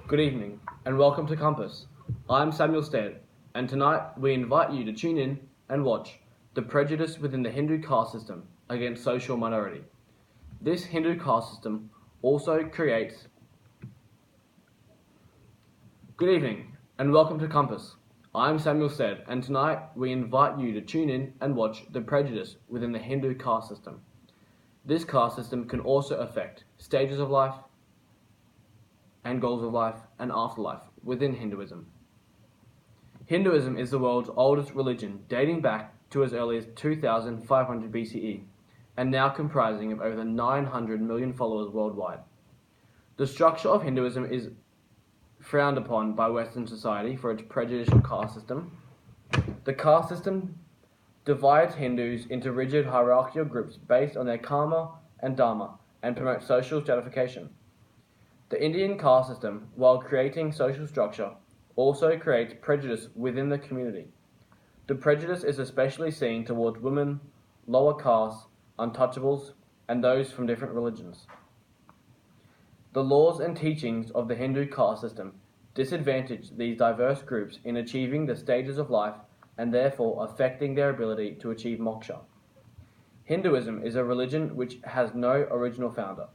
Good evening, and welcome to Compass. I'm Samuel Stead, and tonight we invite you to tune in and watch the prejudice within the Hindu caste system against social minority. This Hindu caste system also creates... Good evening, and welcome to Compass. I'm Samuel Stead, and tonight we invite you to tune in and watch the prejudice within the Hindu caste system. This caste system can also affect stages of life, and goals of life and afterlife within Hinduism. Hinduism is the world's oldest religion, dating back to as early as 2500 BCE, and now comprising of over 900 million followers worldwide. The structure of Hinduism is frowned upon by Western society for its prejudicial caste system. The caste system divides Hindus into rigid hierarchical groups based on their karma and dharma and promotes social stratification. The Indian caste system, while creating social structure, also creates prejudice within the community. The prejudice is especially seen towards women, lower castes, untouchables, and those from different religions. The laws and teachings of the Hindu caste system disadvantage these diverse groups in achieving the stages of life and therefore affecting their ability to achieve moksha. Hinduism is a religion which has no original founder.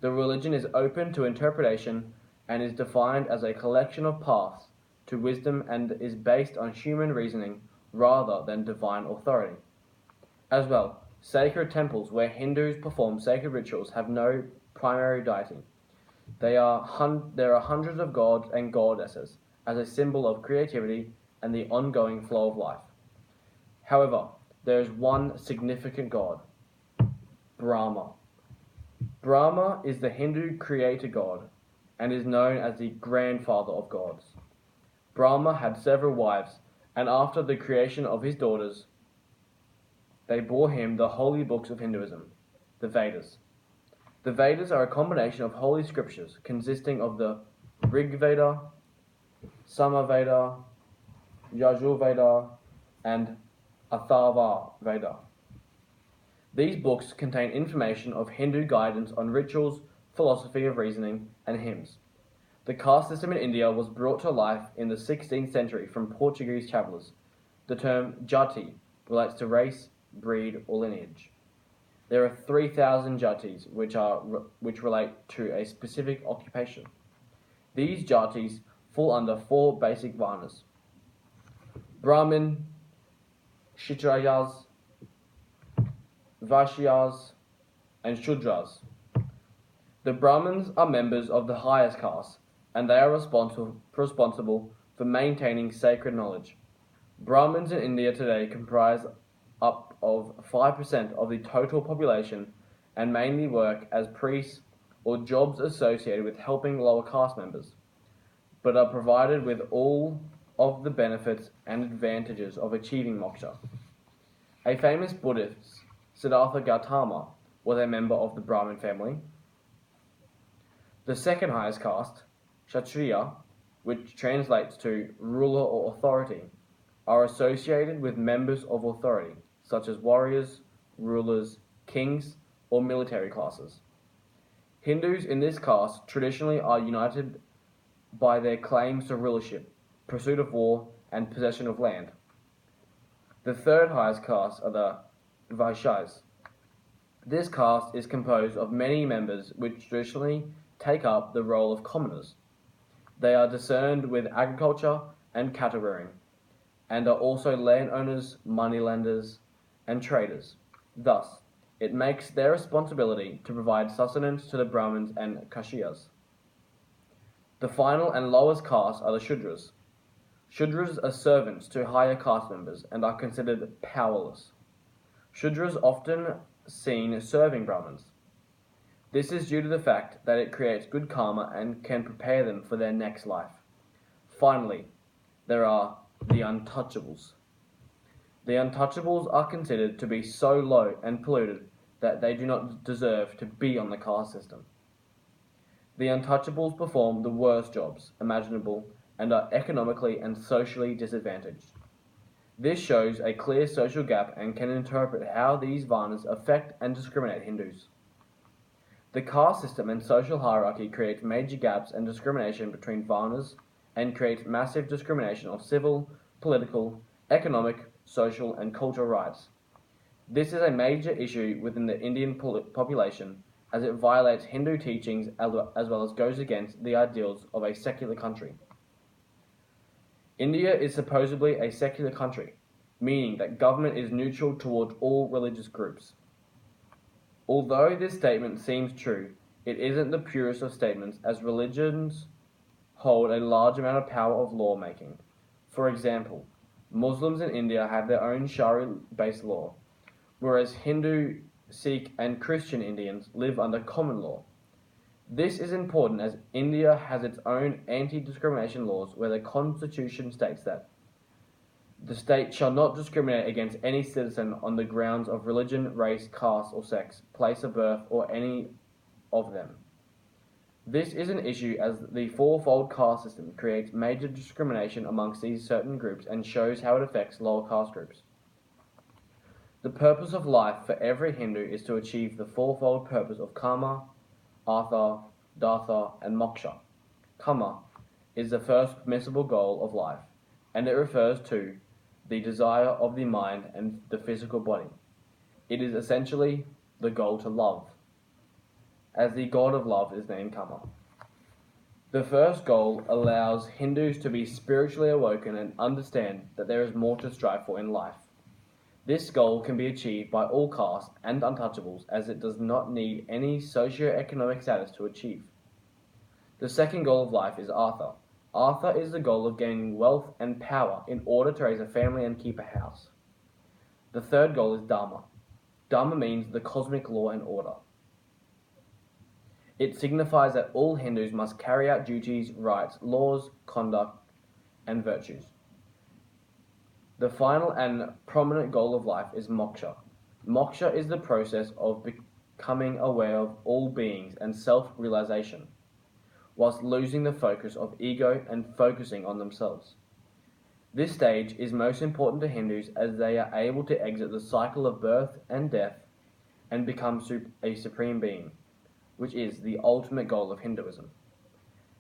The religion is open to interpretation and is defined as a collection of paths to wisdom and is based on human reasoning rather than divine authority. As well, sacred temples where Hindus perform sacred rituals have no primary deity. There are hundreds of gods and goddesses as a symbol of creativity and the ongoing flow of life. However, there is one significant god, Brahma. Brahma is the Hindu creator god and is known as the grandfather of gods. Brahma had several wives, and after the creation of his daughters, they bore him the holy books of Hinduism, the Vedas. The Vedas are a combination of holy scriptures consisting of the Rig Veda, Samaveda, Yajur Veda, and Atharva Veda. These books contain information of Hindu guidance on rituals, philosophy of reasoning, and hymns. The caste system in India was brought to life in the 16th century from Portuguese travellers. The term jati relates to race, breed, or lineage. There are 3,000 jatis which relate to a specific occupation. These jatis fall under 4 basic varnas: Brahmin, Kshatriyas, Vaishyas, and Shudras. The Brahmins are members of the highest caste, and they are responsible for maintaining sacred knowledge. Brahmins in India today comprise up of 5% of the total population and mainly work as priests or jobs associated with helping lower caste members, but are provided with all of the benefits and advantages of achieving moksha. A famous Buddhist, Siddhartha Gautama, was a member of the Brahmin family. The second highest caste, Kshatriya, which translates to ruler or authority, are associated with members of authority, such as warriors, rulers, kings, or military classes. Hindus in this caste traditionally are united by their claims to rulership, pursuit of war, and possession of land. The third highest caste are the Vaishyas. This caste is composed of many members which traditionally take up the role of commoners. They are concerned with agriculture and cattle rearing, and are also landowners, moneylenders, and traders. Thus, it makes their responsibility to provide sustenance to the Brahmins and Kshatriyas. The final and lowest caste are the Shudras. Shudras are servants to higher caste members and are considered powerless. Shudras often seen serving Brahmins. This is due to the fact that it creates good karma and can prepare them for their next life. Finally, there are the untouchables. The untouchables are considered to be so low and polluted that they do not deserve to be on the caste system. The untouchables perform the worst jobs imaginable and are economically and socially disadvantaged. This shows a clear social gap and can interpret how these varnas affect and discriminate Hindus. The caste system and social hierarchy creates major gaps and discrimination between varnas and creates massive discrimination of civil, political, economic, social, and cultural rights. This is a major issue within the Indian population as it violates Hindu teachings as well as goes against the ideals of a secular country. India is supposedly a secular country, meaning that government is neutral towards all religious groups. Although this statement seems true, it isn't the purest of statements as religions hold a large amount of power of lawmaking. For example, Muslims in India have their own Sharia-based law, whereas Hindu, Sikh, and Christian Indians live under common law. This is important as India has its own anti-discrimination laws where the constitution states that the state shall not discriminate against any citizen on the grounds of religion, race, caste, or sex, place of birth, or any of them. This is an issue as the fourfold caste system creates major discrimination amongst these certain groups and shows how it affects lower caste groups. The purpose of life for every Hindu is to achieve the fourfold purpose of karma, artha, dharma, and moksha. Karma is the first permissible goal of life, and it refers to the desire of the mind and the physical body. It is essentially the goal to love, as the god of love is named Kama. The first goal allows Hindus to be spiritually awoken and understand that there is more to strive for in life. This goal can be achieved by all castes and untouchables as it does not need any socio-economic status to achieve. The second goal of life is Artha. Artha is the goal of gaining wealth and power in order to raise a family and keep a house. The third goal is Dharma. Dharma means the cosmic law and order. It signifies that all Hindus must carry out duties, rights, laws, conduct, and virtues. The final and prominent goal of life is moksha. Moksha is the process of becoming aware of all beings and self-realization, whilst losing the focus of ego and focusing on themselves. This stage is most important to Hindus as they are able to exit the cycle of birth and death and become a supreme being, which is the ultimate goal of Hinduism.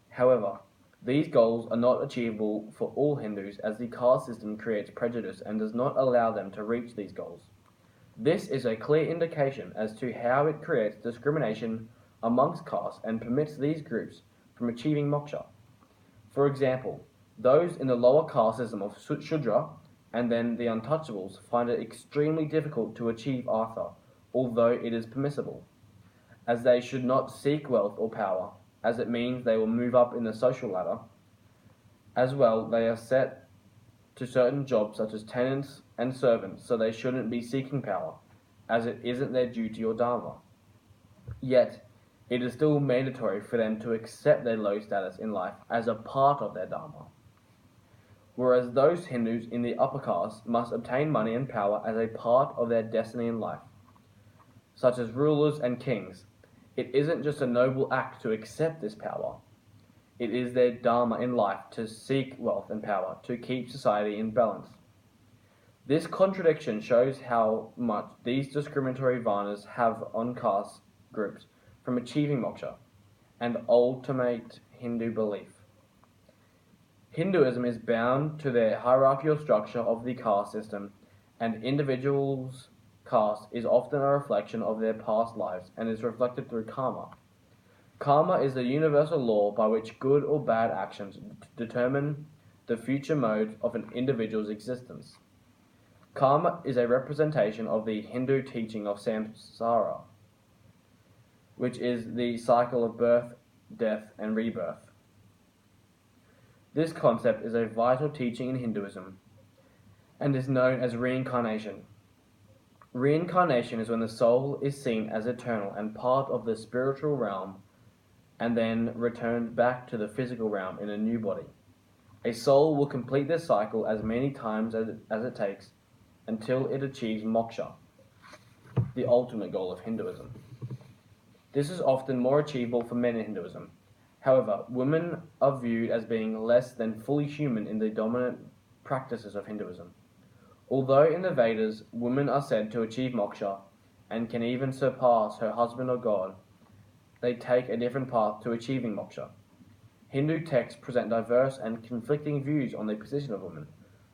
However, these goals are not achievable for all Hindus as the caste system creates prejudice and does not allow them to reach these goals. This is a clear indication as to how it creates discrimination amongst castes and permits these groups from achieving moksha. For example, those in the lower caste system of Shudra and then the untouchables find it extremely difficult to achieve Artha, although it is permissible, as they should not seek wealth or power, as it means they will move up in the social ladder. As well, they are set to certain jobs such as tenants and servants, so they shouldn't be seeking power, as it isn't their duty or dharma. Yet, it is still mandatory for them to accept their low status in life as a part of their dharma. Whereas those Hindus in the upper caste must obtain money and power as a part of their destiny in life, such as rulers and kings. It isn't just a noble act to accept this power. It is their dharma in life to seek wealth and power to keep society in balance. This contradiction shows how much these discriminatory varnas have on caste groups from achieving moksha and ultimate Hindu belief. Hinduism is bound to the hierarchical structure of the caste system, and individuals' caste is often a reflection of their past lives and is reflected through karma. Karma is the universal law by which good or bad actions determine the future mode of an individual's existence. Karma is a representation of the Hindu teaching of samsara, which is the cycle of birth, death, and rebirth. This concept is a vital teaching in Hinduism and is known as reincarnation. Reincarnation is when the soul is seen as eternal and part of the spiritual realm and then returned back to the physical realm in a new body. A soul will complete this cycle as many times as it takes until it achieves moksha, the ultimate goal of Hinduism. This is often more achievable for men in Hinduism. However, women are viewed as being less than fully human in the dominant practices of Hinduism. Although in the Vedas, women are said to achieve moksha and can even surpass her husband or God, they take a different path to achieving moksha. Hindu texts present diverse and conflicting views on the position of women,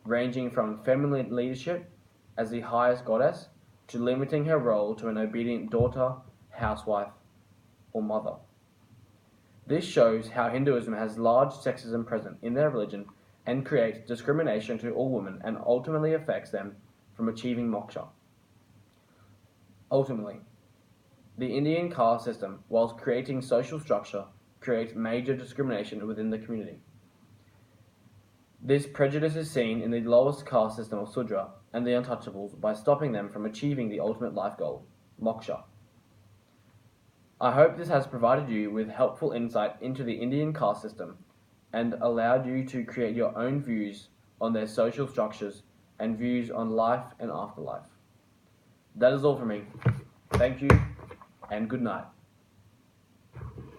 ranging from feminine leadership as the highest goddess to limiting her role to an obedient daughter, housewife, or mother. This shows how Hinduism has large sexism present in their religion and creates discrimination to all women and ultimately affects them from achieving moksha. Ultimately, the Indian caste system, whilst creating social structure, creates major discrimination within the community. This prejudice is seen in the lowest caste system of Sudra and the untouchables by stopping them from achieving the ultimate life goal, moksha. I hope this has provided you with helpful insight into the Indian caste system and allowed you to create your own views on their social structures and views on life and afterlife. That is all from me. Thank you and good night.